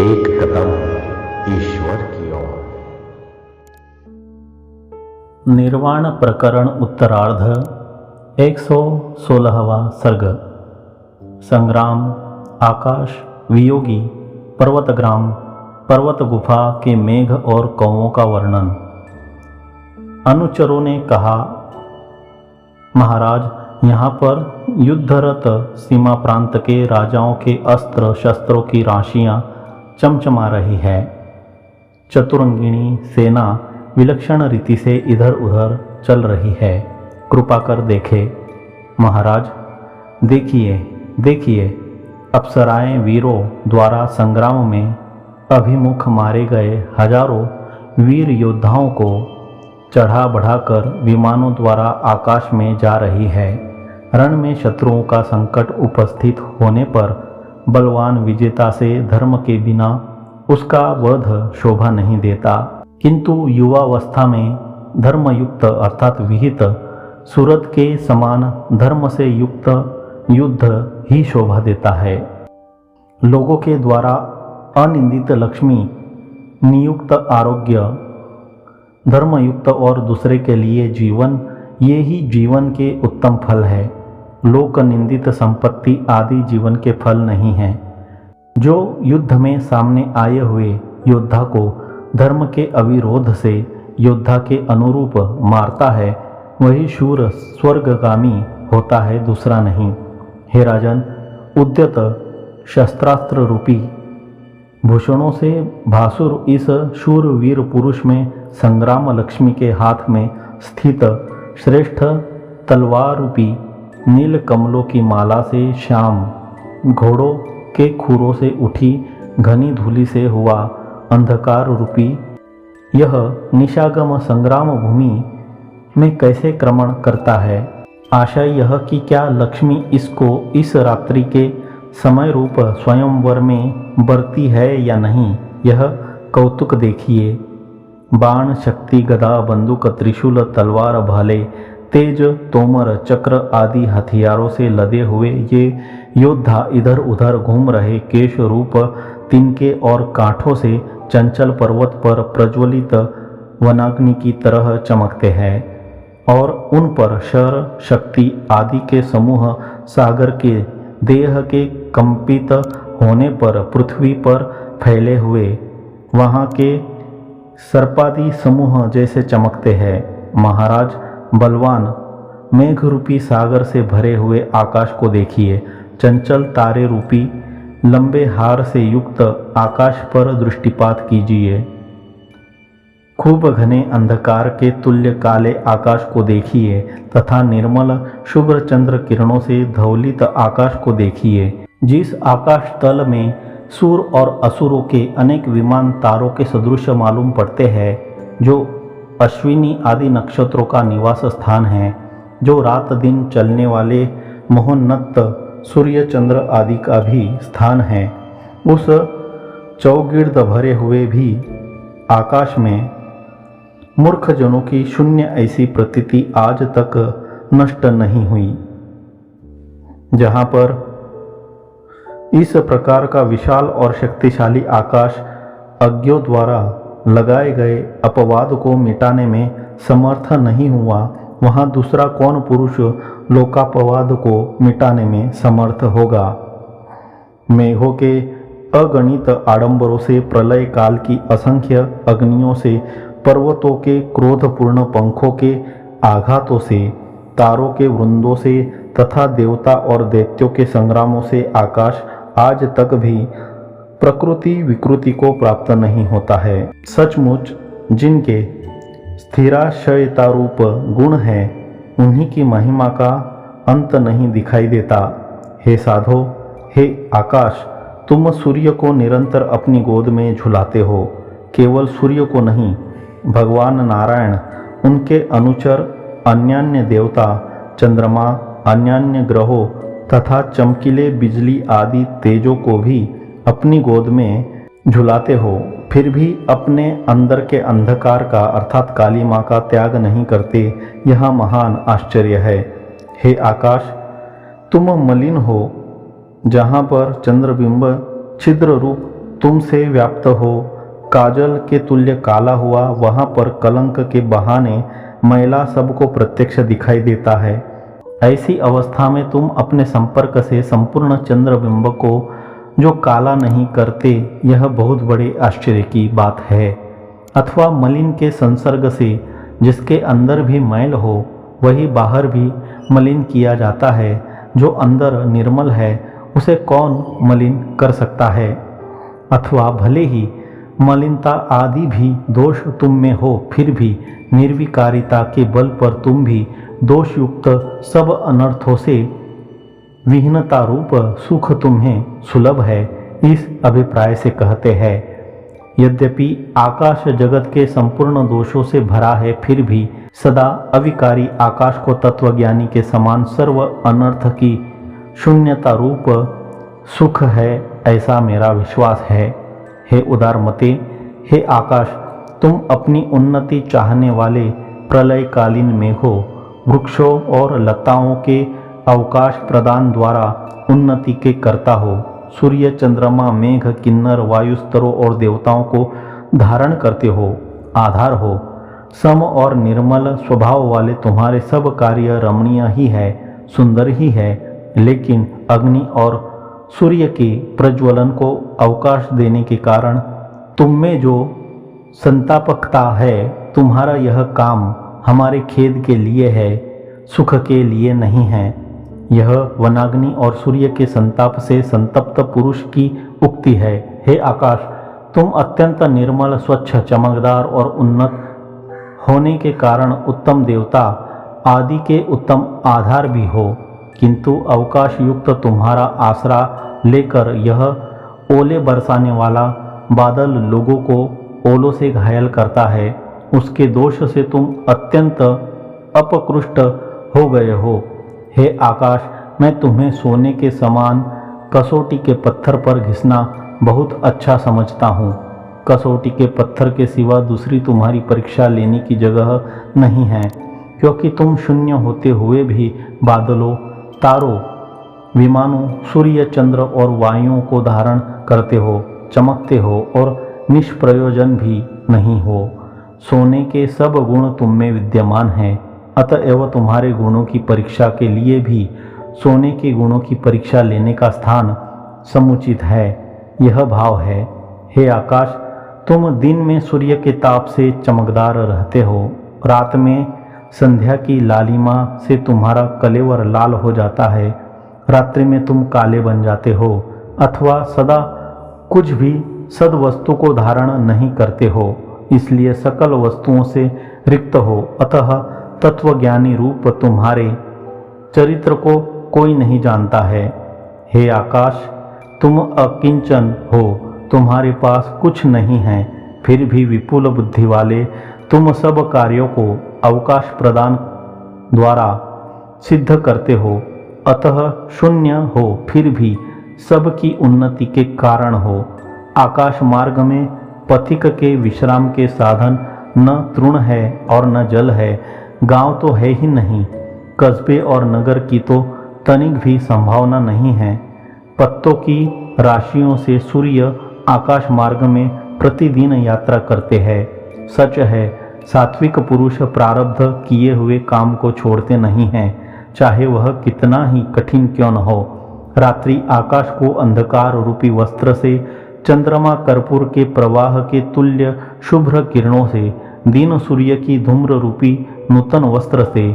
एक कदम ईश्वर की ओर। निर्वाण प्रकरण उत्तरार्ध 116वां सर्ग। संग्राम, आकाश, वियोगी, पर्वतग्राम, पर्वत गुफा के मेघ और कौवों का वर्णन। अनुचरों ने कहा, महाराज, यहाँ पर युद्धरत सीमा प्रांत के राजाओं के अस्त्र शस्त्रों की राशियाँ चमचमा रही है। चतुरंगिणी सेना विलक्षण रीति से इधर उधर चल रही है। कृपा कर देखे महाराज, देखिए देखिए, अप्सराएं वीरों द्वारा संग्राम में अभिमुख मारे गए हजारों वीर योद्धाओं को चढ़ा बढ़ाकर विमानों द्वारा आकाश में जा रही है। रण में शत्रुओं का संकट उपस्थित होने पर बलवान विजेता से धर्म के बिना उसका वध शोभा नहीं देता, किंतु युवावस्था में धर्मयुक्त अर्थात विहित सूरत के समान धर्म से युक्त युद्ध ही शोभा देता है। लोगों के द्वारा अनिंदित लक्ष्मी, नियुक्त आरोग्य, धर्मयुक्त और दूसरे के लिए जीवन, ये ही जीवन के उत्तम फल है। लोक निंदित संपत्ति आदि जीवन के फल नहीं हैं। जो युद्ध में सामने आए हुए योद्धा को धर्म के अविरोध से योद्धा के अनुरूप मारता है, वही शूर स्वर्गगामी होता है, दूसरा नहीं। हे राजन, उद्यत शस्त्रास्त्र रूपी भूषणों से भासुर इस शूरवीर पुरुष में संग्राम लक्ष्मी के हाथ में स्थित श्रेष्ठ तलवार रूपी नील कमलों की माला से श्याम घोड़ों के खुरों से उठी घनी धूलि से हुआ अंधकार रूपी यह निशागम संग्राम भूमि में कैसे क्रमण करता है। आशय यह कि क्या लक्ष्मी इसको इस रात्रि के समय रूप स्वयंवर में बरती है या नहीं, यह कौतुक देखिए। बाण, शक्ति, गदा, बंदूक, त्रिशूल, तलवार, भाले, तेज, तोमर, चक्र आदि हथियारों से लदे हुए ये योद्धा इधर उधर घूम रहे केश रूप तिनके और कांठों से चंचल पर्वत पर प्रज्वलित वनाग्नि की तरह चमकते हैं, और उन पर शर, शक्ति आदि के समूह सागर के देह के कंपित होने पर पृथ्वी पर फैले हुए वहाँ के सर्पादि समूह जैसे चमकते हैं। महाराज, बलवान मेघरूपी सागर से भरे हुए आकाश को देखिए। चंचल तारे रूपी लंबे हार से युक्त आकाश पर दृष्टिपात कीजिए। खूब घने अंधकार के तुल्य काले आकाश को देखिए तथा निर्मल शुभ्र चंद्र किरणों से धवलित आकाश को देखिए। जिस आकाश तल में सूर और असुरों के अनेक विमान तारों के सदृश मालूम पड़ते हैं, जो अश्विनी आदि नक्षत्रों का निवास स्थान है, जो रात दिन चलने वाले मोहोन्नत सूर्य चंद्र आदि का भी स्थान है, उस चौगिर्द भरे हुए भी आकाश में मूर्ख जनों की शून्य ऐसी प्रतीति आज तक नष्ट नहीं हुई। जहाँ पर इस प्रकार का विशाल और शक्तिशाली आकाश अज्ञों द्वारा लगाए गए अपवाद को मिटाने में समर्थ नहीं हुआ, वहाँ दूसरा कौन पुरुष लोकापवाद को मिटाने में समर्थ होगा। मेघों के अगणित आडंबरों से, प्रलय काल की असंख्य अग्नियों से, पर्वतों के क्रोधपूर्ण पंखों के आघातों से, तारों के वृंदों से तथा देवता और दैत्यों के संग्रामों से आकाश आज तक भी प्रकृति विकृति को प्राप्त नहीं होता है। सचमुच जिनके स्थिराशयतारूप गुण है, उन्हीं की महिमा का अंत नहीं दिखाई देता। हे साधो, हे आकाश, तुम सूर्य को निरंतर अपनी गोद में झुलाते हो। केवल सूर्य को नहीं, भगवान नारायण, उनके अनुचर, अन्यान्य देवता, चंद्रमा, अन्यान्य ग्रहों तथा चमकीले बिजली आदि तेजों को भी अपनी गोद में झुलाते हो, फिर भी अपने अंदर के अंधकार का अर्थात काली माँ का त्याग नहीं करते। यह महान आश्चर्य है। हे आकाश, तुम मलिन हो, जहाँ पर चंद्रबिंब छिद्र रूप तुमसे व्याप्त हो, काजल के तुल्य काला हुआ, वहाँ पर कलंक के बहाने मैला सबको प्रत्यक्ष दिखाई देता है। ऐसी अवस्था में तुम अपने संपर्क से संपूर्ण चंद्रबिंब को जो काला नहीं करते, यह बहुत बड़े आश्चर्य की बात है। अथवा मलिन के संसर्ग से जिसके अंदर भी मैल हो, वही बाहर भी मलिन किया जाता है। जो अंदर निर्मल है, उसे कौन मलिन कर सकता है? अथवा भले ही मलिनता आदि भी दोष तुम में हो, फिर भी निर्विकारिता के बल पर तुम भी दोषयुक्त सब अनर्थों से विहीनता रूप सुख तुम्हें सुलभ है, इस अभिप्राय से कहते हैं। यद्यपि आकाश जगत के संपूर्ण दोषों से भरा है, फिर भी सदा अविकारी आकाश को तत्वज्ञानी के समान सर्व अनर्थ की शून्यता रूप सुख है, ऐसा मेरा विश्वास है। हे उदारमते, हे आकाश, तुम अपनी उन्नति चाहने वाले प्रलयकालीन में हो। वृक्षों और लताओं के अवकाश प्रदान द्वारा उन्नति के कर्ता हो। सूर्य, चंद्रमा, मेघ, किन्नर, वायुस्तरों और देवताओं को धारण करते हो, आधार हो। सम और निर्मल स्वभाव वाले तुम्हारे सब कार्य रमणीय ही है, सुंदर ही है, लेकिन अग्नि और सूर्य के प्रज्वलन को अवकाश देने के कारण तुम में जो संतापकता है, तुम्हारा यह काम हमारे खेद के लिए है, सुख के लिए नहीं है। यह वनाग्नि और सूर्य के संताप से संतप्त पुरुष की उक्ति है। हे आकाश, तुम अत्यंत निर्मल, स्वच्छ, चमकदार और उन्नत होने के कारण उत्तम देवता आदि के उत्तम आधार भी हो, किंतु अवकाश युक्त तुम्हारा आसरा लेकर यह ओले बरसाने वाला बादल लोगों को ओलों से घायल करता है। उसके दोष से तुम अत्यंत अपकृष्ट हो गए हो। हे आकाश, मैं तुम्हें सोने के समान कसौटी के पत्थर पर घिसना बहुत अच्छा समझता हूँ। कसौटी के पत्थर के सिवा दूसरी तुम्हारी परीक्षा लेने की जगह नहीं है, क्योंकि तुम शून्य होते हुए भी बादलों, तारों, विमानों, सूर्य, चंद्र और वायुओं को धारण करते हो, चमकते हो और निष्प्रयोजन भी नहीं हो। सोने के सब गुण तुम में विद्यमान हैं, अतएव तुम्हारे गुणों की परीक्षा के लिए भी सोने के गुणों की परीक्षा लेने का स्थान समुचित है। यह भाव है। हे आकाश, तुम दिन में सूर्य के ताप से चमकदार रहते हो, रात में संध्या की लालिमा से तुम्हारा कलेवर लाल हो जाता है, रात्रि में तुम काले बन जाते हो, अथवा सदा कुछ भी सद्वस्तु को धारण नहीं करते हो, इसलिए सकल वस्तुओं से रिक्त हो। अतः तत्वज्ञानी रूप तुम्हारे चरित्र को कोई नहीं जानता है। हे आकाश, तुम अकिंचन हो, तुम्हारे पास कुछ नहीं है, फिर भी विपुल बुद्धि वाले तुम सब कार्यों को अवकाश प्रदान द्वारा सिद्ध करते हो। अतः शून्य हो, फिर भी सबकी उन्नति के कारण हो। आकाश मार्ग में पथिक के विश्राम के साधन न तृण है और न जल है, गांव तो है ही नहीं, कस्बे और नगर की तो तनिक भी संभावना नहीं है। पत्तों की राशियों से सूर्य आकाश मार्ग में प्रतिदिन यात्रा करते हैं। सच है, सात्विक पुरुष प्रारब्ध किए हुए काम को छोड़ते नहीं हैं, चाहे वह कितना ही कठिन क्यों न हो। रात्रि आकाश को अंधकार रूपी वस्त्र से, चंद्रमा कर्पूर के प्रवाह के तुल्य शुभ्र किरणों से, दिन सूर्य की धूम्र रूपी नूतन वस्त्र से,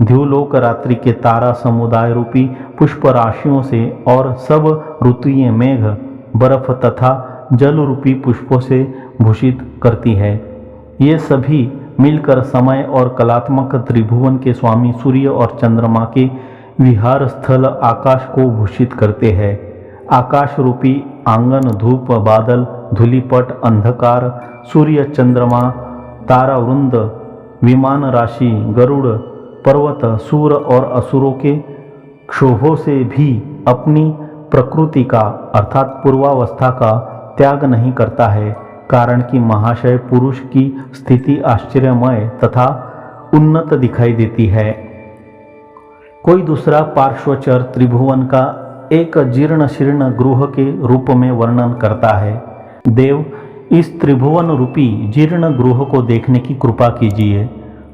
द्युलोक रात्रि के तारा समुदाय रूपी पुष्प राशियों से और सब ऋतुएं मेघ, बर्फ तथा जल रूपी पुष्पों से भूषित करती है। ये सभी मिलकर समय और कलात्मक त्रिभुवन के स्वामी सूर्य और चंद्रमा के विहार स्थल आकाश को भूषित करते हैं। आकाश रूपी आंगन, धूप, बादल, धूलिपट, अंधकार, सूर्य, चंद्रमा, तारावृंद, विमान राशि, गरुड़, पर्वत, सूर और असुरों के क्षोभों से भी अपनी प्रकृति का अर्थात पूर्वावस्था का त्याग नहीं करता है, कारण कि महाशय पुरुष की स्थिति आश्चर्यमय तथा उन्नत दिखाई देती है। कोई दूसरा पार्श्वचर त्रिभुवन का एक जीर्ण शीर्ण गृह के रूप में वर्णन करता है। देव, इस त्रिभुवन रूपी जीर्ण गृह को देखने की कृपा कीजिए,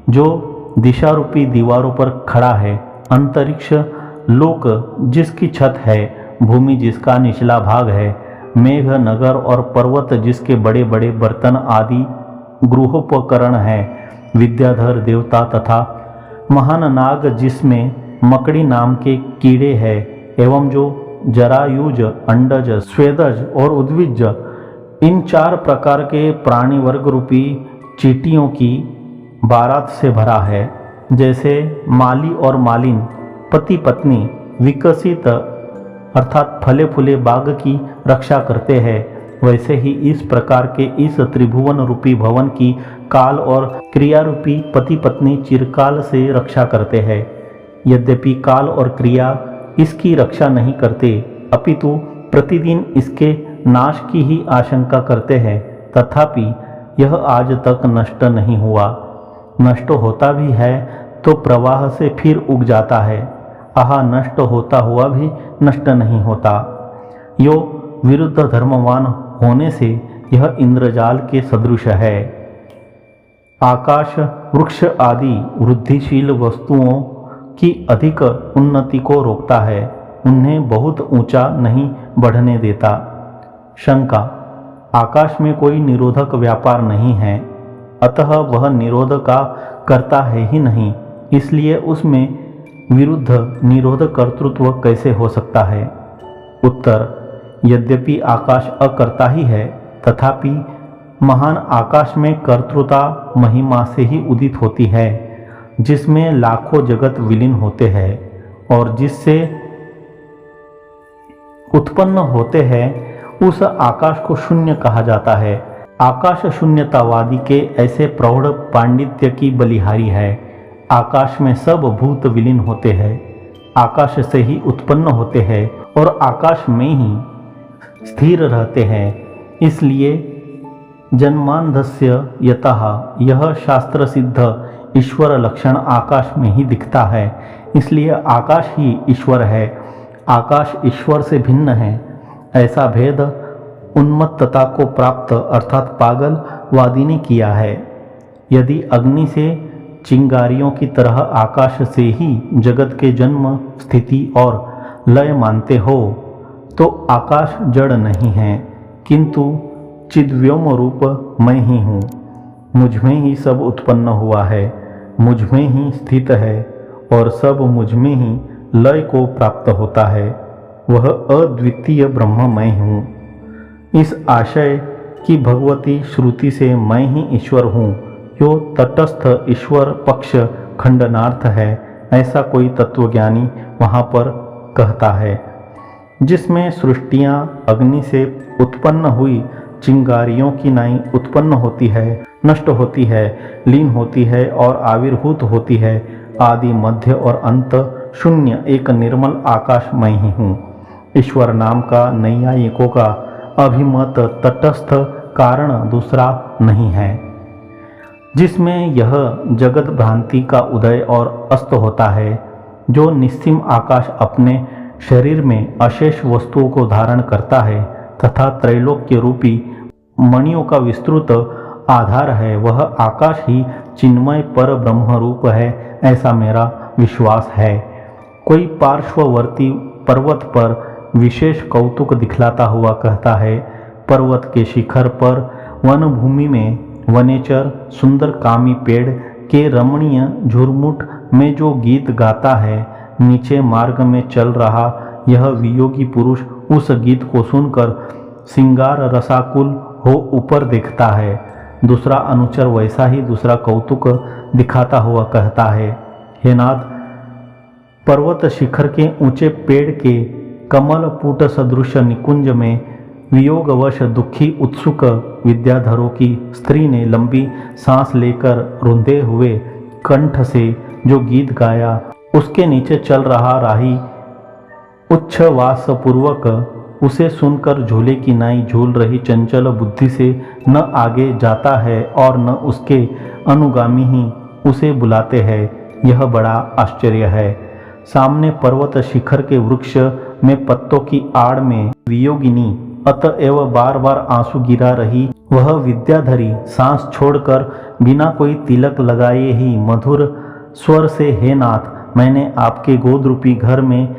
जो दिशा रूपी दीवारों पर खड़ा है। अंतरिक्ष लोक जिसकी छत है, भूमि जिसका निचला भाग है, मेघ नगर और पर्वत जिसके बड़े बड़े बर्तन आदि गृहोपकरण है, विद्याधर देवता तथा महान नाग जिसमें मकड़ी नाम के कीड़े हैं, एवं जो जरायुज, अंडज, स्वेदज और उद्विज, इन 4 प्रकार के प्राणी वर्ग रूपी चींटियों की बारात से भरा है। जैसे माली और मालिन पति पत्नी विकसित अर्थात फले फूले बाग की रक्षा करते हैं, वैसे ही इस प्रकार के इस त्रिभुवन रूपी भवन की काल और क्रिया रूपी पति पत्नी चिरकाल से रक्षा करते हैं। यद्यपि काल और क्रिया इसकी रक्षा नहीं करते, अपितु प्रतिदिन इसके नाश की ही आशंका करते हैं, तथापि यह आज तक नष्ट नहीं हुआ। नष्ट होता भी है तो प्रवाह से फिर उग जाता है, आहा नष्ट होता हुआ भी नष्ट नहीं होता। यो विरुद्ध धर्मवान होने से यह इंद्रजाल के सदृश है। आकाश, वृक्ष आदि वृद्धिशील वस्तुओं की अधिक उन्नति को रोकता है, उन्हें बहुत ऊंचा नहीं बढ़ने देता। शंका, आकाश में कोई निरोधक व्यापार नहीं है, अतः वह निरोध का करता है ही नहीं, इसलिए उसमें विरुद्ध निरोध कर्तृत्व कैसे हो सकता है? उत्तर, यद्यपि आकाश अकर्ता ही है, तथापि महान आकाश में कर्तृता महिमा से ही उदित होती है, जिसमें लाखों जगत विलीन होते हैं और जिससे उत्पन्न होते हैं, उस आकाश को शून्य कहा जाता है। आकाश शून्यतावादी के ऐसे प्रौढ़ पांडित्य की बलिहारी है। आकाश में सब भूत विलीन होते हैं, आकाश से ही उत्पन्न होते हैं और आकाश में ही स्थिर रहते हैं। इसलिए जन्मांधस्य यतः यह शास्त्र सिद्ध ईश्वर लक्षण आकाश में ही दिखता है, इसलिए आकाश ही ईश्वर है। आकाश ईश्वर से भिन्न है, ऐसा भेद उन्मत्तता को प्राप्त अर्थात पागलवादी ने किया है। यदि अग्नि से चिंगारियों की तरह आकाश से ही जगत के जन्म, स्थिति और लय मानते हो, तो आकाश जड़ नहीं है, किंतु चिद्व्योम रूप मैं ही हूँ। मुझमें ही सब उत्पन्न हुआ है, मुझमें ही स्थित है और सब मुझमें ही लय को प्राप्त होता है। वह अद्वितीय ब्रह्म मैं हूँ। इस आशय की भगवती श्रुति से मैं ही ईश्वर हूँ, यो तटस्थ ईश्वर पक्ष खंडनार्थ है, ऐसा कोई तत्वज्ञानी वहाँ पर कहता है। जिसमें सृष्टियाँ अग्नि से उत्पन्न हुई चिंगारियों की नाई उत्पन्न होती है, नष्ट होती है, लीन होती है और आविर्भूत होती है, आदि मध्य और अंत शून्य एक निर्मल आकाश मैं ही हूँ। ईश्वर नाम का नैयायिकों का अभिमत तटस्थ कारण दूसरा नहीं है, जिसमें यह जगत भ्रांति का उदय और अस्त होता है। जो निस्सीम आकाश अपने शरीर में अशेष वस्तुओं को धारण करता है तथा त्रैलोक्य रूपी मणियों का विस्तृत आधार है, वह आकाश ही चिन्मय पर ब्रह्म रूप है, ऐसा मेरा विश्वास है। कोई पार्श्ववर्ती पर्वत पर विशेष कौतुक दिखलाता हुआ कहता है, पर्वत के शिखर पर वन भूमि में वनेचर सुंदर कामी पेड़ के रमणीय झुरमुट में जो गीत गाता है, नीचे मार्ग में चल रहा यह वियोगी पुरुष उस गीत को सुनकर सिंगार रसाकुल हो ऊपर देखता है। दूसरा अनुचर वैसा ही दूसरा कौतुक दिखाता हुआ कहता है, हे नाथ, पर्वत शिखर के ऊंचे पेड़ के कमल पुट सदृश निकुंज में वियोगवश दुखी उत्सुक विद्याधरों की स्त्री ने लंबी सांस लेकर रुंधे हुए कंठ से जो गीत गाया, उसके नीचे चल रहा राही उच्छ्वास पूर्वक उसे सुनकर झूले की नाई झूल रही चंचल बुद्धि से न आगे जाता है और न उसके अनुगामी ही उसे बुलाते हैं। यह बड़ा आश्चर्य है। सामने पर्वत शिखर के वृक्ष में पत्तों की आड़ में वियोगिनी अतएव बार बार आंसू गिरा रही। वह विद्याधरी सांस छोड़कर बिना कोई तिलक लगाए ही मधुर स्वर से, हे नाथ, मैंने आपके गोद रूपी घर में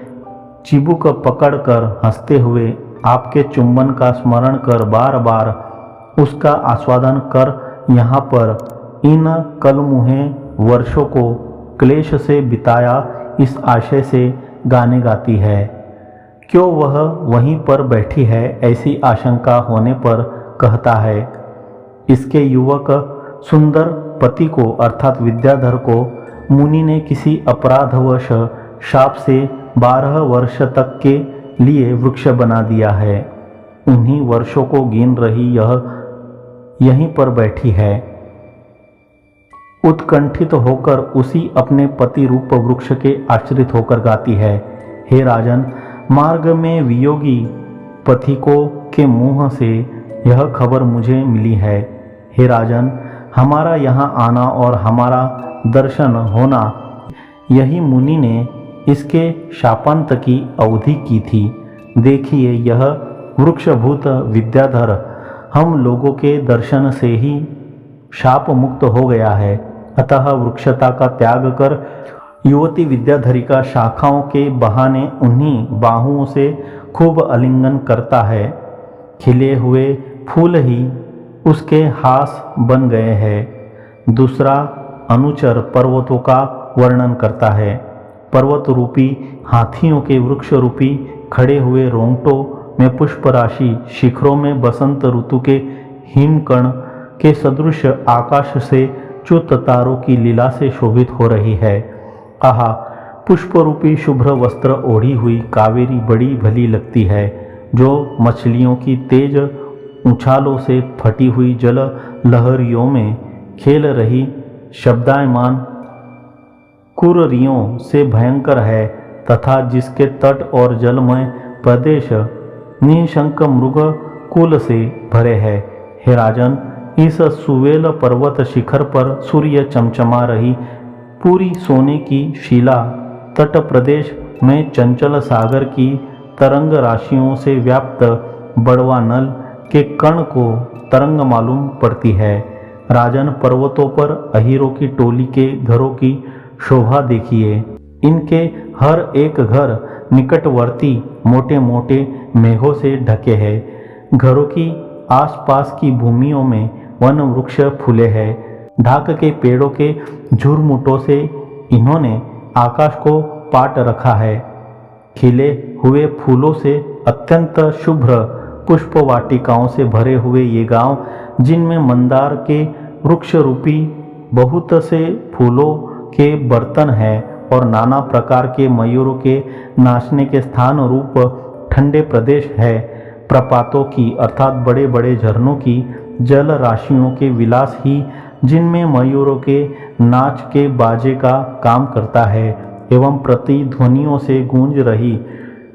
चिबुक पकड़कर हंसते हुए आपके चुंबन का स्मरण कर बार बार उसका आस्वादन कर यहाँ पर इन कलमुहे वर्षों को क्लेश से बिताया, इस आशय से गाने गाती है। क्यों वह वहीं पर बैठी है, ऐसी आशंका होने पर कहता है। इसके युवक सुंदर पति को अर्थात विद्याधर को मुनि ने किसी अपराधवश शाप से 12 वर्ष तक के लिए वृक्ष बना दिया है। उन्हीं वर्षों को गिन रही यह यहीं पर बैठी है, उत्कंठित होकर उसी अपने पति रूप वृक्ष के आश्रित होकर गाती है। हे राजन, मार्ग में वियोगी पथिकों के मुंह से यह खबर मुझे मिली है। हे राजन, हमारा यहाँ आना और हमारा दर्शन होना, यही मुनि ने इसके शापांत की अवधि की थी। देखिए, यह वृक्षभूत विद्याधर हम लोगों के दर्शन से ही शाप मुक्त हो गया है। अतः वृक्षता का त्याग कर युवती विद्याधरी का शाखाओं के बहाने उन्हीं बाहुओं से खूब आलिंगन करता है। खिले हुए फूल ही उसके हास बन गए हैं। दूसरा अनुचर पर्वतों का वर्णन करता है। पर्वत रूपी हाथियों के वृक्ष रूपी खड़े हुए रोंगटों में पुष्प राशि, शिखरों में बसंत ऋतु के हिमकण के सदृश आकाश से च्युत तारों की लीला से शोभित हो रही है। आहा, पुष्प रूपी शुभ्र वस्त्र ओढ़ी हुई कावेरी बड़ी भली लगती है, जो मछलियों की तेज उछालों से फटी हुई जल लहरियों में खेल रही शब्दायमान कुररियों से भयंकर है, तथा जिसके तट और जलमय प्रदेश निशंक मृग कुल से भरे हैं। हे राजन, इस सुवेल पर्वत शिखर पर सूर्य चमचमा रही पूरी सोने की शिला तट प्रदेश में चंचल सागर की तरंग राशियों से व्याप्त बड़वा नल के कण को तरंग मालूम पड़ती है। राजन, पर्वतों पर अहीरों की टोली के घरों की शोभा देखिए। इनके हर एक घर निकटवर्ती मोटे मोटे मेघों से ढके हैं। घरों की आसपास की भूमियों में वन वृक्ष फूले हैं। ढाक के पेड़ों के झुरमुटों से इन्होंने आकाश को पाट रखा है। खिले हुए फूलों से अत्यंत शुभ्र पुष्प वाटिकाओं से भरे हुए ये गांव, जिनमें मंदार के वृक्ष रूपी बहुत से फूलों के बर्तन हैं और नाना प्रकार के मयूरों के नाचने के स्थान रूप ठंडे प्रदेश है। प्रपातों की अर्थात बड़े बड़े झरनों की जल राशियों के विलास ही जिनमें मयूरों के नाच के बाजे का काम करता है, एवं प्रतिध्वनियों से गूंज रही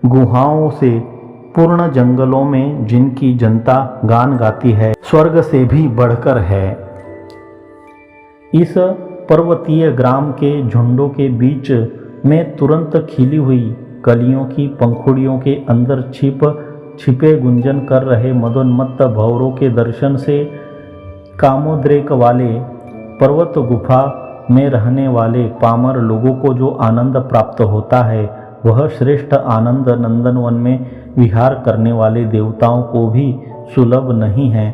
गुहाओं से पूर्ण जंगलों में जिनकी जनता गान गाती है, स्वर्ग से भी बढ़कर है। इस पर्वतीय ग्राम के झुंडों के बीच में तुरंत खिली हुई कलियों की पंखुड़ियों के अंदर छिपे गुंजन कर रहे मदोन्मत्त भंवरों के दर्शन से कामोद्रेक वाले पर्वत गुफा में रहने वाले पामर लोगों को जो आनंद प्राप्त होता है, वह श्रेष्ठ आनंद नंदनवन में विहार करने वाले देवताओं को भी सुलभ नहीं है,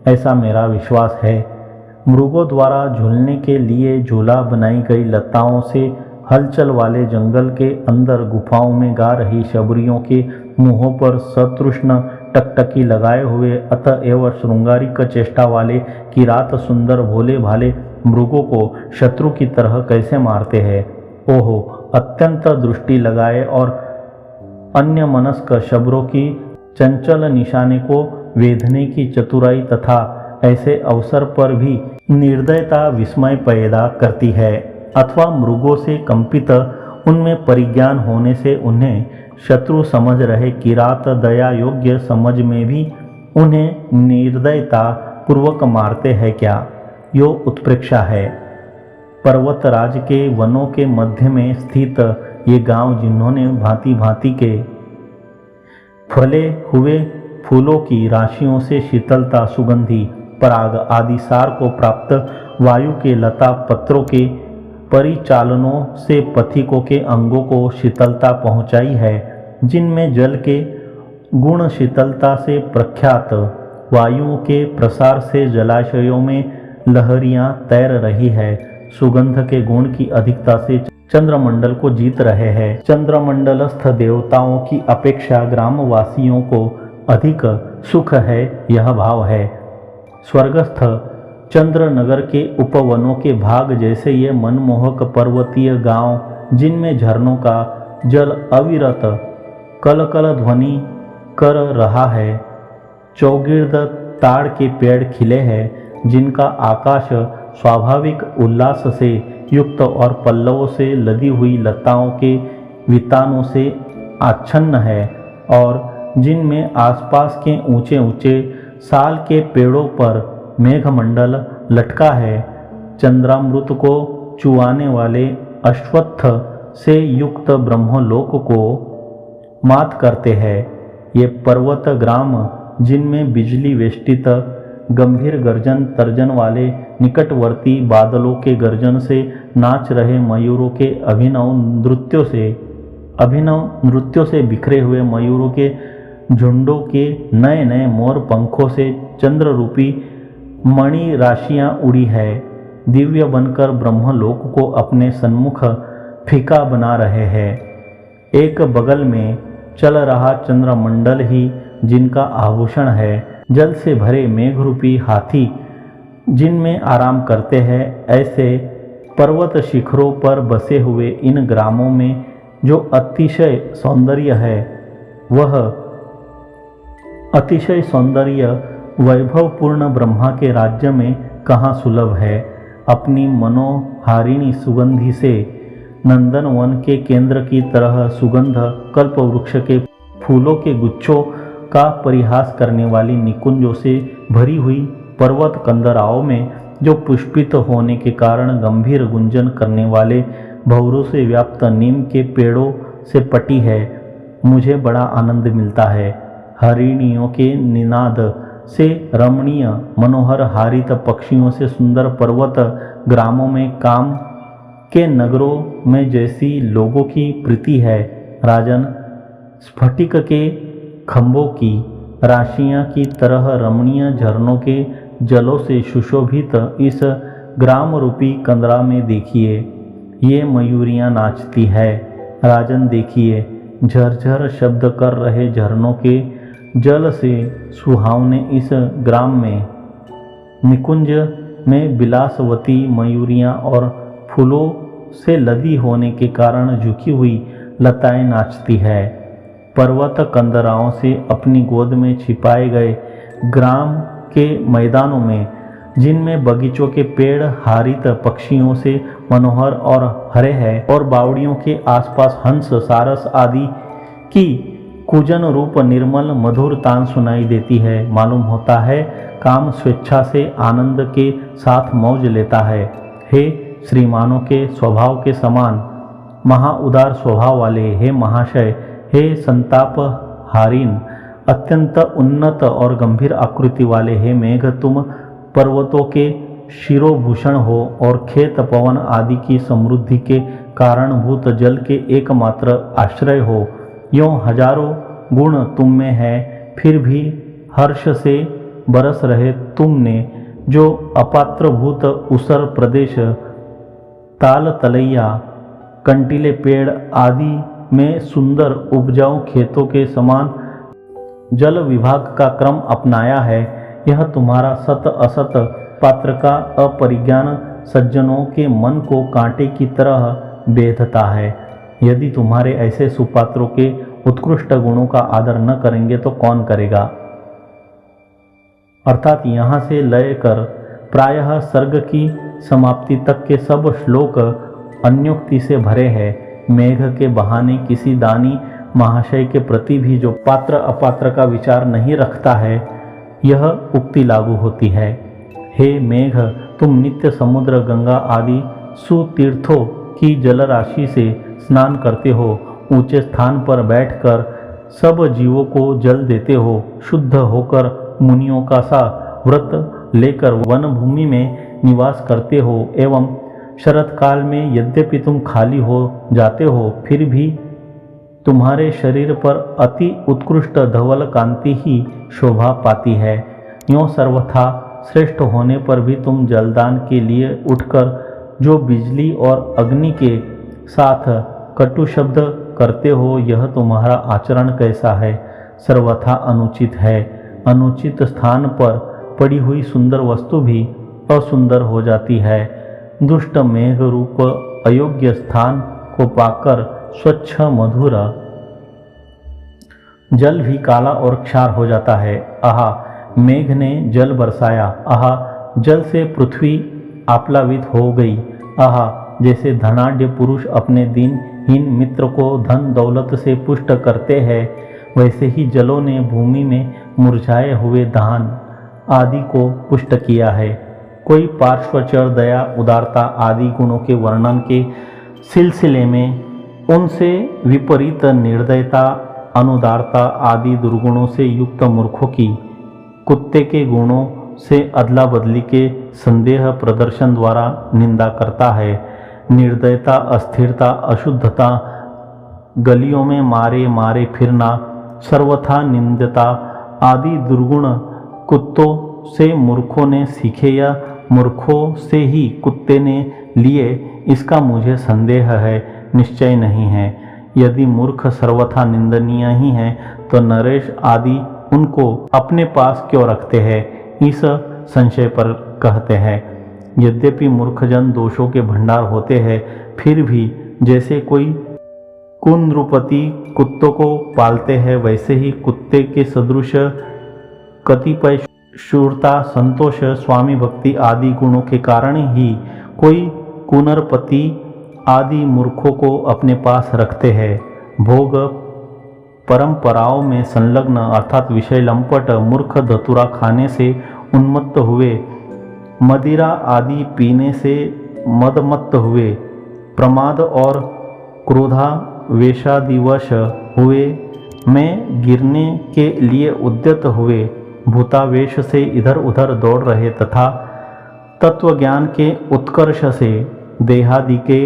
ऐसा मेरा विश्वास है। मृगों द्वारा झूलने के लिए झूला बनाई गई लताओं से हलचल वाले जंगल के अंदर गुफाओं में गा रही शबरियों के मुंहों पर सतृष्ण टकटकी लगाए हुए अतएव श्रृंगारिक चेष्टा वाले किरात सुंदर भोले भाले मृगों को शत्रु की तरह कैसे मारते हैं। ओहो, अत्यंत दृष्टि लगाए और अन्य मनस्क शबरों की चंचल निशाने को वेधने की चतुराई तथा ऐसे अवसर पर भी निर्दयता विस्मय पैदा करती है, अथवा मृगों से कंपित उनमें परिज्ञान होने से उन्हें शत्रु समझ रहे किरात दया योग्य समझ में भी उन्हें निर्दयता पूर्वक मारते हैं क्या? यो उत्प्रेक्षा है। पर्वतराज के वनों के मध्य में स्थित ये गांव, जिन्होंने भांति भांति के फले हुए फूलों की राशियों से शीतलता, सुगंधी, पराग आदि सार को प्राप्त वायु के लता पत्रों के परिचालनों से पथिकों के अंगों को शीतलता पहुंचाई है, जिनमें जल के गुण शीतलता से प्रख्यात, वायुओं के प्रसार से जलाशयों में लहरियां तैर रही है, सुगंध के गुण की अधिकता से चंद्रमंडल को जीत रहे हैं। चंद्रमंडलस्थ देवताओं की अपेक्षा ग्रामवासियों को अधिक सुख है, यह भाव है। स्वर्गस्थ चंद्रनगर के उपवनों के भाग जैसे ये मनमोहक पर्वतीय गांव, जिनमें झरनों का जल अविरत कलकल ध्वनि कर रहा है, चौगिर्द ताड़ के पेड़ खिले हैं, जिनका आकाश स्वाभाविक उल्लास से युक्त और पल्लवों से लदी हुई लताओं के वितानों से आच्छन्न है, और जिनमें आसपास के ऊंचे ऊंचे साल के पेड़ों पर मेघमंडल लटका है, चंद्रामृत को चुआने वाले अश्वत्थ से युक्त ब्रह्मलोक को मात करते हैं। ये पर्वत ग्राम, जिनमें बिजली वेष्टित गंभीर गर्जन तर्जन वाले निकटवर्ती बादलों के गर्जन से नाच रहे मयूरों के अभिनव नृत्यों से बिखरे हुए मयूरों के झुंडों के नए नए मोर पंखों से चंद्र रूपी मणि राशियां उड़ी है, दिव्य बनकर ब्रह्मलोक को अपने सन्मुख फीका बना रहे हैं। एक बगल में चल रहा चंद्रमंडल ही जिनका आभूषण है, जल से भरे मेघरूपी हाथी जिनमें आराम करते हैं, ऐसे पर्वत शिखरों पर बसे हुए इन ग्रामों में जो अतिशय सौंदर्य है, वह अतिशय सौंदर्य वैभवपूर्ण ब्रह्मा के राज्य में कहाँ सुलभ है। अपनी मनोहारिणी सुगंधि से नंदनवन के केंद्र की तरह सुगंध कल्प वृक्ष के फूलों के गुच्छों का परिहास करने वाली निकुंजों से भरी हुई पर्वत कंदराओं में जो पुष्पित होने के कारण गंभीर गुंजन करने वाले भंवरों से व्याप्त नीम के पेड़ों से पटी है, मुझे बड़ा आनंद मिलता है। हरिणियों के निनाद से रमणीय मनोहर हारित पक्षियों से सुंदर पर्वत ग्रामों में काम के नगरों में जैसी लोगों की प्रीति है, राजन, स्फटिक के खंभों की राशियां की तरह रमणीय झरनों के जलों से सुशोभित इस ग्राम रूपी कंदरा में देखिए, ये मयूरियां नाचती है। राजन देखिए, झरझर शब्द कर रहे झरनों के जल से सुहावने इस ग्राम में निकुंज में विलासवती मयूरियां और फूलों से लदी होने के कारण झुकी हुई लताएं नाचती है। पर्वत कंदराओं से अपनी गोद में छिपाए गए ग्राम के मैदानों में, जिनमें बगीचों के पेड़ हारित पक्षियों से मनोहर और हरे हैं, और बावड़ियों के आसपास हंस, सारस आदि की कूजन रूप निर्मल मधुर तान सुनाई देती है। मालूम होता है काम स्वेच्छा से आनंद के साथ मौज लेता है। हे श्रीमानों के स्वभाव के समान महा उदार स्वभाव वाले, हे महाशय, हे संताप हारिन, अत्यंत उन्नत और गंभीर आकृति वाले, हे मेघ, तुम पर्वतों के शिरोभूषण हो और खेत पवन आदि की समृद्धि के कारणभूत जल के एकमात्र आश्रय हो। यों हजारों गुण तुम में है, फिर भी हर्ष से बरस रहे तुमने जो अपात्रभूत उसर प्रदेश, ताल तलैया, कंटीले पेड़ आदि में सुंदर उपजाऊ खेतों के समान जल विभाग का क्रम अपनाया है। यह तुम्हारा सत असत पात्र का अपरिज्ञान सज्जनों के मन को कांटे की तरह बेधता है। यदि तुम्हारे ऐसे सुपात्रों के उत्कृष्ट गुणों का आदर न करेंगे तो कौन करेगा। अर्थात यहाँ से लय कर प्रायः सर्ग की समाप्ति तक के सब श्लोक अन्योक्ति से भरे हैं। मेघ के बहाने किसी दानी महाशय के प्रति भी जो पात्र अपात्र का विचार नहीं रखता है, यह उक्ति लागू होती है। हे मेघ, तुम नित्य समुद्र, गंगा आदि सुतीर्थों की जलराशि से स्नान करते हो। ऊंचे स्थान पर बैठकर सब जीवों को जल देते हो, शुद्ध होकर मुनियों का सा व्रत लेकर वन भूमि में निवास करते हो एवं शरत काल में यद्यपि तुम खाली हो जाते हो फिर भी तुम्हारे शरीर पर अति उत्कृष्ट धवल कांति ही शोभा पाती है। यों सर्वथा श्रेष्ठ होने पर भी तुम जलदान के लिए उठकर जो बिजली और अग्नि के साथ कटु शब्द करते हो, यह तुम्हारा आचरण कैसा है? सर्वथा अनुचित है। अनुचित स्थान पर पड़ी हुई सुंदर वस्तु भी असुंदर हो जाती है। दुष्ट मेघ रूप अयोग्य स्थान को पाकर स्वच्छ मधुर जल भी काला और क्षार हो जाता है। आहा, मेघ ने जल बरसाया, आहा, जल से पृथ्वी आप्लावित हो गई। आहा, जैसे धनाढ्य पुरुष अपने दीनहीन मित्र को धन दौलत से पुष्ट करते हैं, वैसे ही जलों ने भूमि में मुरझाए हुए धान आदि को पुष्ट किया है। कोई पार्श्वचर, दया, उदारता आदि गुणों के वर्णन के सिलसिले में उनसे विपरीत निर्दयता, अनुदारता आदि दुर्गुणों से युक्त मूर्खों की कुत्ते के गुणों से अदला बदली के संदेह प्रदर्शन द्वारा निंदा करता है। निर्दयता, अस्थिरता, अशुद्धता, गलियों में मारे मारे फिरना, सर्वथा निंदता आदि दुर्गुण कुत्तों से मूर्खों ने सीखे या मूर्खों से ही कुत्ते ने लिए, इसका मुझे संदेह है, निश्चय नहीं है। यदि मूर्ख सर्वथा निंदनीय ही हैं, तो नरेश आदि उनको अपने पास क्यों रखते हैं, इस संशय पर कहते हैं। यद्यपि मूर्खजन दोषों के भंडार होते हैं, फिर भी जैसे कोई कुंद्रुपति कुत्तों को पालते हैं, वैसे ही कुत्ते के सदृश कतिपय शूरता, संतोष, स्वामी भक्ति आदि गुणों के कारण ही कोई कुनरपति आदि मूर्खों को अपने पास रखते हैं। भोग परंपराओं में संलग्न अर्थात विषय लंपट मूर्ख धतूरा खाने से उन्मत्त हुए, मदिरा आदि पीने से मदमत्त हुए, प्रमाद और क्रोधावेशादिवश हुए, में गिरने के लिए उद्यत हुए, भूतावेश से इधर उधर दौड़ रहे तथा तत्वज्ञान के उत्कर्ष से देहादि के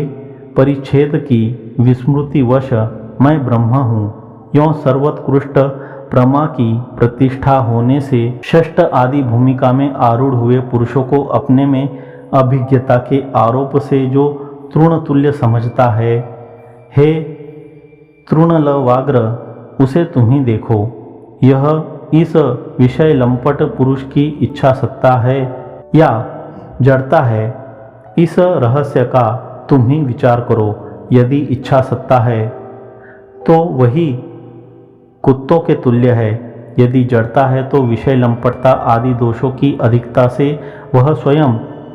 परिच्छेद की विस्मृतिवश मैं ब्रह्म हूँ, यों सर्वोत्कृष्ट प्रमा की प्रतिष्ठा होने से षष्ठ आदि भूमिका में आरूढ़ हुए पुरुषों को अपने में अभिज्ञता के आरोप से जो तृण तुल्य समझता है, हे तृणलवाग्र, उसे तुम ही देखो। यह इस विषय लंपट पुरुष की इच्छा सत्ता है या जड़ता है, इस रहस्य का तुम ही विचार करो। यदि इच्छा सत्ता है तो वही कुत्तों के तुल्य है, यदि जड़ता है तो विषय लंपटता आदि दोषों की अधिकता से वह स्वयं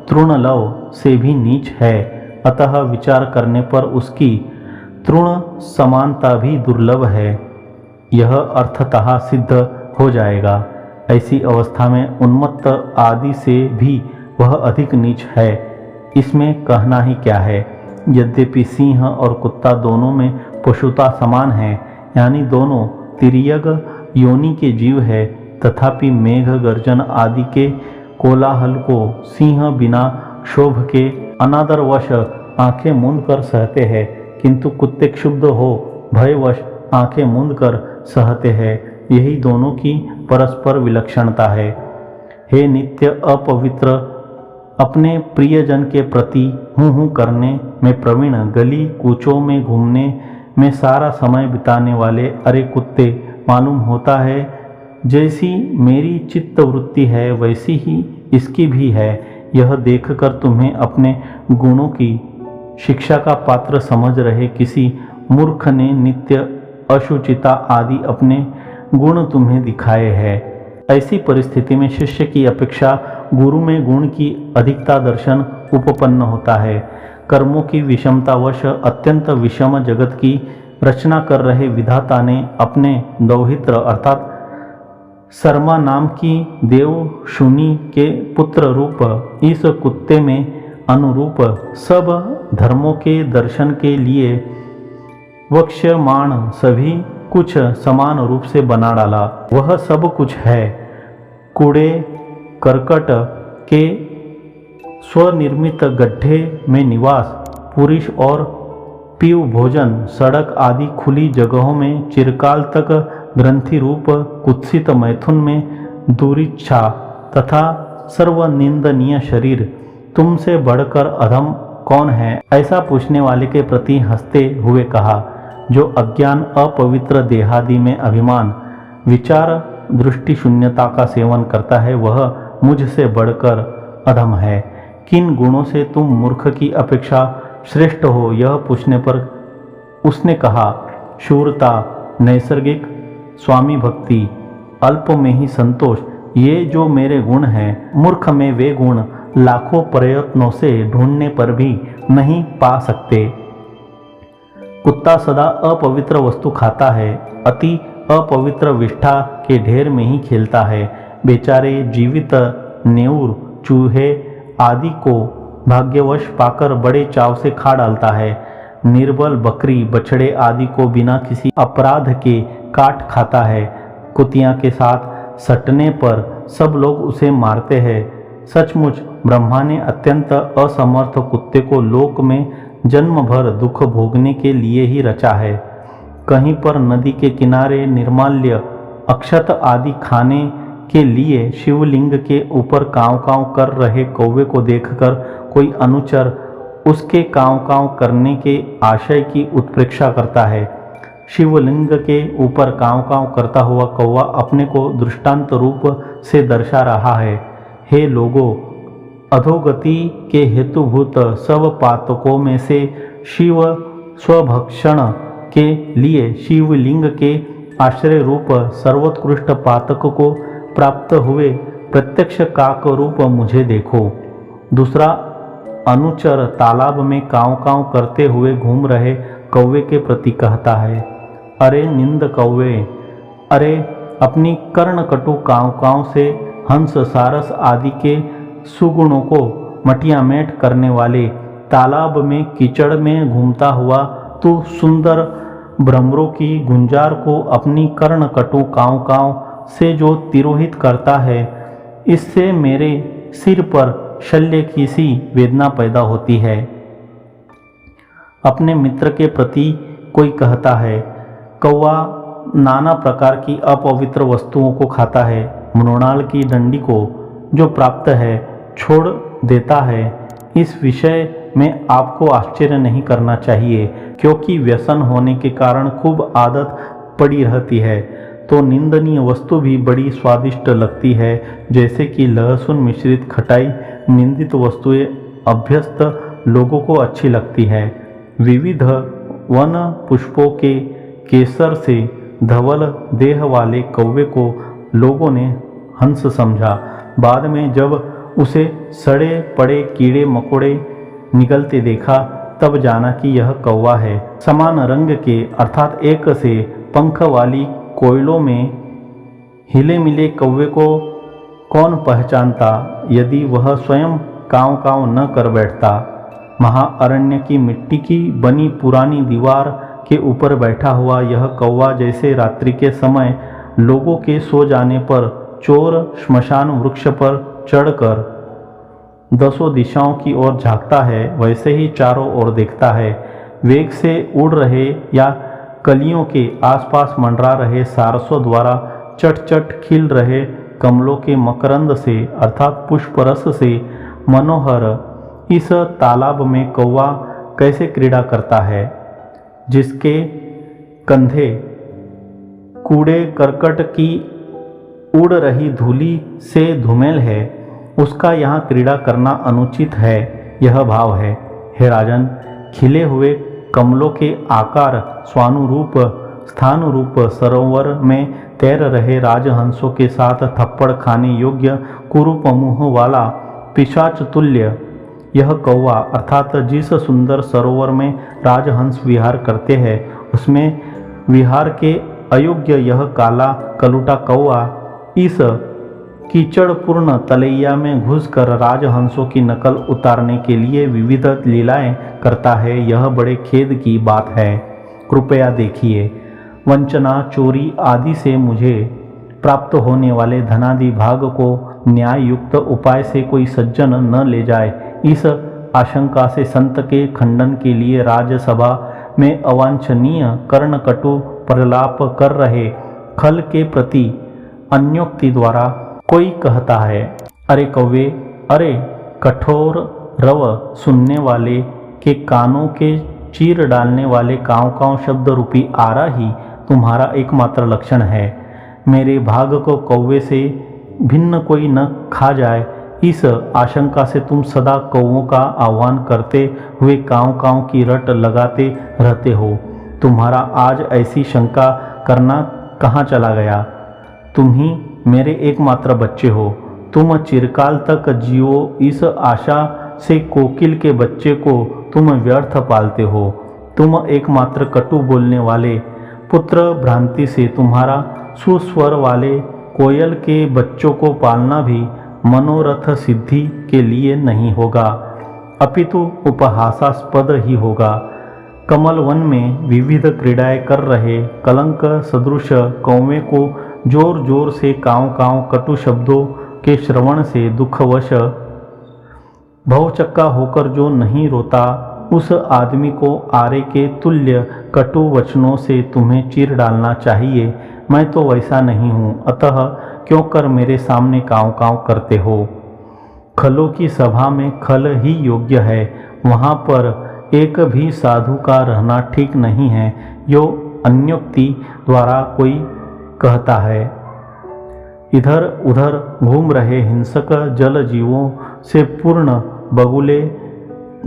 तृणलव से भी नीच है। अतः विचार करने पर उसकी तृण समानता भी दुर्लभ है, यह अर्थतः सिद्ध हो जाएगा। ऐसी अवस्था में उन्मत्त आदि से भी वह अधिक नीच है, इसमें कहना ही क्या है। यद्यपि सिंह और कुत्ता दोनों में पशुता समान है, यानी दोनों तिर्यक योनि के जीव है, तथापि मेघ गर्जन आदि के कोलाहल को सिंह बिना क्षोभ के अनादरवश आंखें मूंद कर सहते हैं, किंतु कुत्ते क्षुब्ध हो भयवश आंखें मूंद कर सहते हैं। यही दोनों की परस्पर विलक्षणता है। हे नित्य अपवित्र, अपने प्रियजन के प्रति हूँ करने में प्रवीण, गली कूचों में घूमने में सारा समय बिताने वाले अरे कुत्ते, मालूम होता है जैसी मेरी चित्त वृत्ति है वैसी ही इसकी भी है। यह देखकर तुम्हें अपने गुणों की शिक्षा का पात्र समझ रहे किसी मूर्ख ने नित्य अशुचिता आदि अपने गुण तुम्हें दिखाए हैं। ऐसी परिस्थिति में शिष्य की अपेक्षा गुरु में गुण की अधिकता दर्शन उपपन्न होता है। कर्मों की विषमतावश अत्यंत विषम जगत की रचना कर रहे विधाता ने अपने दौहित्र अर्थात शर्मा नाम की देवशुनि के पुत्र रूप इस कुत्ते में अनुरूप सब धर्मों के दर्शन के लिए वक्ष्यमाण सभी कुछ समान रूप से बना डाला। वह सब कुछ है, कूड़े करकट के स्वनिर्मित गड्ढे में निवास, पुरुष और पीव भोजन, सड़क आदि खुली जगहों में चिरकाल तक ग्रंथि रूप कुत्सित मैथुन में दुरीच्छा तथा सर्वनिंदनीय शरीर, तुमसे बढ़कर अधम कौन है? ऐसा पूछने वाले के प्रति हंसते हुए कहा, जो अज्ञान अपवित्र देहादि में अभिमान विचार दृष्टि शून्यता का सेवन करता है, वह मुझसे बढ़कर अधम है। किन गुणों से तुम मूर्ख की अपेक्षा श्रेष्ठ हो? यह पूछने पर उसने कहा, शूरता, नैसर्गिक स्वामी भक्ति, अल्प में ही संतोष, ये जो मेरे गुण हैं, मूर्ख में वे गुण लाखों प्रयत्नों से ढूंढने पर भी नहीं पा सकते। कुत्ता सदा अपवित्र वस्तु खाता है, अति अपवित्र विष्ठा के ढेर में ही खेलता है। बेचारे जीवित नेऊर, चूहे आदि को भाग्यवश पाकर बड़े चाव से खा डालता है। निर्बल बकरी, बछड़े आदि को बिना किसी अपराध के काट खाता है। कुतिया के साथ सटने पर सब लोग उसे मारते हैं। सचमुच ब्रह्मा ने अत्यंत असमर्थ कुत्ते को लोक में जन्म भर दुख भोगने के लिए ही रचा है। कहीं पर नदी के किनारे निर्माल्य अक्षत आदि खाने के लिए शिवलिंग के ऊपर कांव कांव कर रहे कौवे को देखकर कोई अनुचर उसके कांव कांव करने के आशय की उत्प्रेक्षा करता है। शिवलिंग के ऊपर कांव कांव करता हुआ कौवा अपने को दृष्टांत रूप से दर्शा रहा है। हे लोगों, अधोगति के हेतुभूत सब पातकों में से शिव स्वभक्षण के लिए शिवलिंग के आश्रय रूप सर्वोत्कृष्ट पातक को प्राप्त हुए प्रत्यक्ष काक रूप मुझे देखो। दूसरा अनुचर तालाब में कांव कांव करते हुए घूम रहे कौवे के प्रति कहता है, अरे निंद कौवे, अरे अपनी कर्णकटु कांव कांव से हंस सारस आदि के सुगुणों को मटियामेट करने वाले, तालाब में कीचड़ में घूमता हुआ तू सुंदर भ्रमरों की गुंजार को अपनी कर्णकटु कांव कांव से जो तिरोहित करता है, इससे मेरे सिर पर शल्य की सी वेदना पैदा होती है। अपने मित्र के प्रति कोई कहता है, कौवा नाना प्रकार की अपवित्र वस्तुओं को खाता है, मृणाल की डंडी को जो प्राप्त है छोड़ देता है। इस विषय में आपको आश्चर्य नहीं करना चाहिए, क्योंकि व्यसन होने के कारण खूब आदत पड़ी रहती है तो निंदनीय वस्तु भी बड़ी स्वादिष्ट लगती है, जैसे कि लहसुन मिश्रित खटाई निंदित वस्तुएं अभ्यस्त लोगों को अच्छी लगती है। विविध वन पुष्पों के केसर से धवल देह वाले कौवे को लोगों ने हंस समझा। बाद में जब उसे सड़े पड़े कीड़े मकोड़े निकलते देखा, तब जाना कि यह कौवा है। समान रंग के अर्थात एक से पंख वाली कोयलों में हिले मिले कौवे को कौन पहचानता, यदि वह स्वयं कांव कांव न कर बैठता। महाअरण्य की मिट्टी की बनी पुरानी दीवार के ऊपर बैठा हुआ यह कौवा जैसे रात्रि के समय लोगों के सो जाने पर चोर श्मशान वृक्ष पर चढ़कर दसों दिशाओं की ओर झांकता है, वैसे ही चारों ओर देखता है। वेग से उड़ रहे या कलियों के आसपास मंडरा रहे सारसों द्वारा चट चट खिल रहे कमलों के मकरंद से अर्थात पुष्परस से मनोहर इस तालाब में कौवा कैसे क्रीड़ा करता है, जिसके कंधे कूड़े करकट की उड़ रही धूली से धूमेल है, उसका यहाँ क्रीड़ा करना अनुचित है, यह भाव है। हे राजन, खिले हुए कमलों के आकार स्वानुरूप स्थान रूप सरोवर में तैर रहे राजहंसों के साथ थप्पड़ खाने योग्य कुरूप मुँह वाला पिशाच तुल्य यह कौवा अर्थात जिस सुंदर सरोवर में राजहंस विहार करते हैं, उसमें विहार के अयोग्य यह काला कलुटा कौवा इस कीचड़पूर्ण तलैया में घुसकर राजहंसों की नकल उतारने के लिए विविध लीलाएं करता है। यह बड़े खेद की बात है, कृपया देखिए। वंचना, चोरी आदि से मुझे प्राप्त होने वाले धनादि भाग को न्याय युक्त उपाय से कोई सज्जन न ले जाए, इस आशंका से संत के खंडन के लिए राजसभा में अवांछनीय कर्णकटु प्रलाप कर रहे खल के प्रति अन्योक्ति द्वारा कोई कहता है, अरे कौवे, अरे कठोर रव, सुनने वाले के कानों के चीर डालने वाले काँव काँव शब्द रूपी आरा ही तुम्हारा एकमात्र लक्षण है। मेरे भाग को कौवे से भिन्न कोई न खा जाए, इस आशंका से तुम सदा कौवों का आह्वान करते हुए काँव काँव की रट लगाते रहते हो। तुम्हारा आज ऐसी शंका करना कहाँ चला गया? तुम ही मेरे एकमात्र बच्चे हो। तुम चिरकाल तक जियो, इस आशा से कोकिल के बच्चे को तुम व्यर्थ पालते हो। तुम एकमात्र कटु बोलने वाले पुत्र भ्रांति से तुम्हारा सुस्वर वाले कोयल के बच्चों को पालना भी मनोरथ सिद्धि के लिए नहीं होगा, अपितु उपहासास्पद ही होगा। कमल वन में विविध क्रीड़ाएं कर रहे कलंक सदृश कौवे को जोर जोर से काँव काँव कटु शब्दों के श्रवण से दुखवश भवचक्का होकर जो नहीं रोता, उस आदमी को आरे के तुल्य कटु वचनों से तुम्हें चीर डालना चाहिए। मैं तो वैसा नहीं हूँ, अतः क्यों कर मेरे सामने काँव काँव करते हो? खलों की सभा में खल ही योग्य है, वहाँ पर एक भी साधु का रहना ठीक नहीं है, यो अन्योक्ति द्वारा कोई कहता है। इधर उधर घूम रहे हिंसक जल जीवों से पूर्ण बगुले,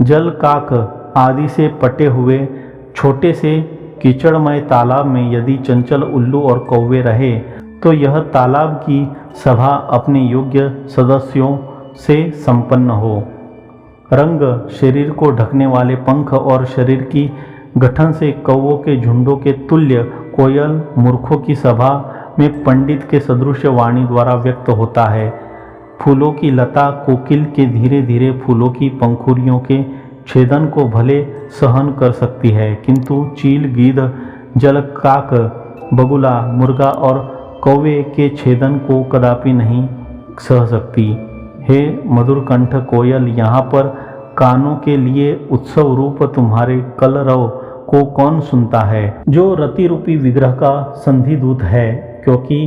जल काक आदि से पटे हुए छोटे से कीचड़मय तालाब में यदि चंचल उल्लू और कौवे रहे, तो यह तालाब की सभा अपने योग्य सदस्यों से संपन्न हो। रंग, शरीर को ढकने वाले पंख और शरीर की गठन से कौवों के झुंडों के तुल्य कोयल मूर्खों की सभा में पंडित के सदृश वाणी द्वारा व्यक्त होता है। फूलों की लता कोकिल के धीरे धीरे फूलों की पंखुड़ियों के छेदन को भले सहन कर सकती है, किंतु चील, गीध, जलकाक, बगुला, मुर्गा और कौवे के छेदन को कदापि नहीं सह सकती। हे मधुरकंठ कोयल, यहाँ पर कानों के लिए उत्सव रूप तुम्हारे कलरव को कौन सुनता है, जो रति रूपी विग्रह का संधिदूत है? क्योंकि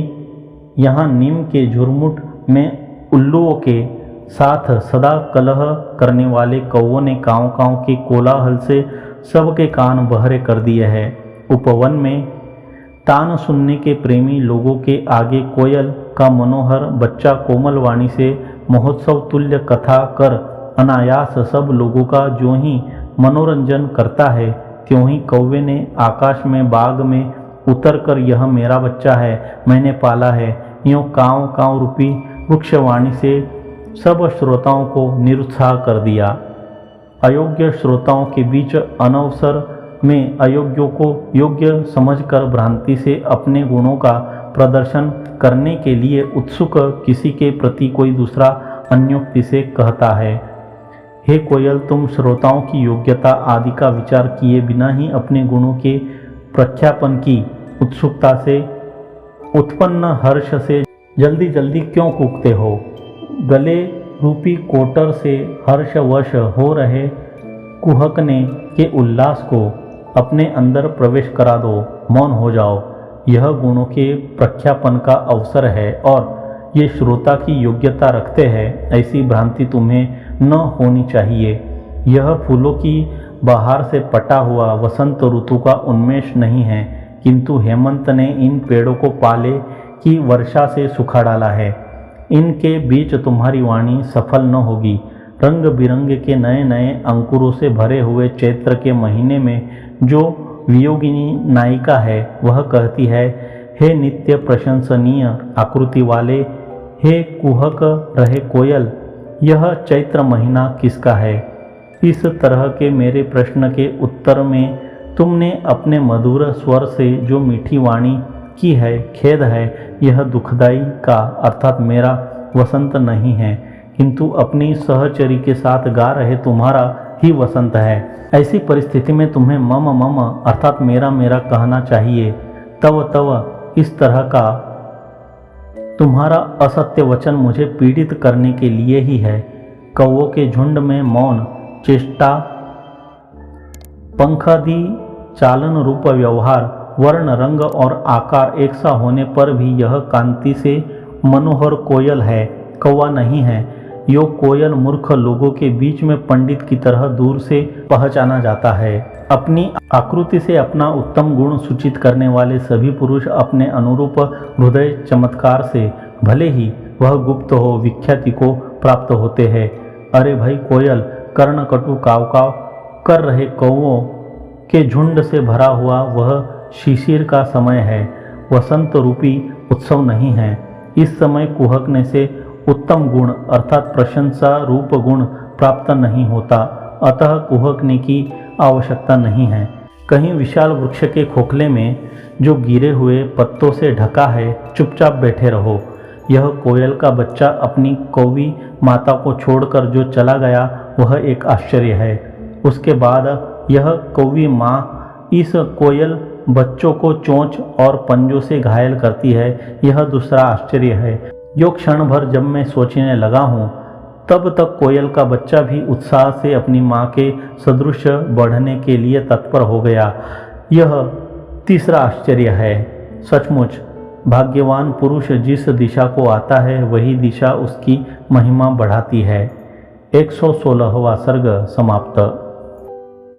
यहाँ नीम के झुरमुट में उल्लुओं के साथ सदा कलह करने वाले कौवों ने काँव काँव के कोलाहल से सबके कान बहरे कर दिए हैं। उपवन में तान सुनने के प्रेमी लोगों के आगे कोयल का मनोहर बच्चा कोमल वाणी से महोत्सव तुल्य कथा कर अनायास सब लोगों का जो ही मनोरंजन करता है, त्यों ही कौवे ने आकाश में बाग में उतरकर यह मेरा बच्चा है, मैंने पाला है, यूँ काँव काँव रूपी वृक्षवाणी से सब श्रोताओं को निरुत्साह कर दिया। अयोग्य श्रोताओं के बीच अनवसर में अयोग्यों को योग्य समझकर भ्रांति से अपने गुणों का प्रदर्शन करने के लिए उत्सुक किसी के प्रति कोई दूसरा अन्योक्ति से कहता है। हे कोयल, तुम श्रोताओं की योग्यता आदि का विचार किए बिना ही अपने गुणों के प्रख्यापन की उत्सुकता से उत्पन्न हर्ष से जल्दी जल्दी क्यों कूदते हो? गले रूपी कोटर से हर्षवश हो रहे कुहकने के उल्लास को अपने अंदर प्रवेश करा दो, मौन हो जाओ। यह गुणों के प्रख्यापन का अवसर है और ये श्रोता की योग्यता रखते हैं, ऐसी भ्रांति तुम्हें न होनी चाहिए। यह फूलों की बहार से पटा हुआ वसंत ऋतु का उन्मेष नहीं है, किंतु हेमंत ने इन पेड़ों को पाले की वर्षा से सुखा डाला है। इनके बीच तुम्हारी वाणी सफल न होगी। रंग बिरंगे के नए नए अंकुरों से भरे हुए चैत्र के महीने में जो वियोगिनी नायिका है, वह कहती है, हे नित्य प्रशंसनीय आकृति वाले, हे कुहक रहे कोयल, यह चैत्र महीना किसका है? इस तरह के मेरे प्रश्न के उत्तर में तुमने अपने मधुर स्वर से जो मीठी वाणी की है, खेद है, यह दुखदाई का अर्थात मेरा वसंत नहीं है, किंतु अपनी सहचरी के साथ गा रहे तुम्हारा ही वसंत है। ऐसी परिस्थिति में तुम्हें मम मम अर्थात मेरा मेरा कहना चाहिए। तव तव इस तरह का तुम्हारा असत्य वचन मुझे पीड़ित करने के लिए ही है। कौवों के झुंड में मौन, चेष्टा, पंखादि चालन रूप व्यवहार, वर्ण, रंग और आकार एक सा होने पर भी यह कांति से मनोहर कोयल है, कौवा नहीं है। यो कोयल मूर्ख लोगों के बीच में पंडित की तरह दूर से पहचाना जाता है। अपनी आकृति से अपना उत्तम गुण सूचित करने वाले सभी पुरुष अपने अनुरूप हृदय चमत्कार से भले ही वह गुप्त हो विख्याति को प्राप्त होते हैं। अरे भाई कोयल, कर्णकटु काव काव कर रहे कौवों के झुंड से भरा हुआ वह शिशिर का समय है, वसंत रूपी उत्सव नहीं है। इस समय कुहकने से उत्तम गुण अर्थात प्रशंसा रूप गुण प्राप्त नहीं होता, अतः कुहकने की आवश्यकता नहीं है। कहीं विशाल वृक्ष के खोखले में जो गिरे हुए पत्तों से ढका है, चुपचाप बैठे रहो। यह कोयल का बच्चा अपनी कौवी माता को छोड़कर जो चला गया वह एक आश्चर्य है। उसके बाद यह कौवी माँ इस कोयल बच्चों को चोंच और पंजों से घायल करती है, यह दूसरा आश्चर्य है। यो क्षण भर जब मैं सोचने लगा हूँ तब तक कोयल का बच्चा भी उत्साह से अपनी माँ के सदृश बढ़ने के लिए तत्पर हो गया, यह तीसरा आश्चर्य है। सचमुच भाग्यवान पुरुष जिस दिशा को आता है वही दिशा उसकी महिमा बढ़ाती है। 116वां सर्ग समाप्त।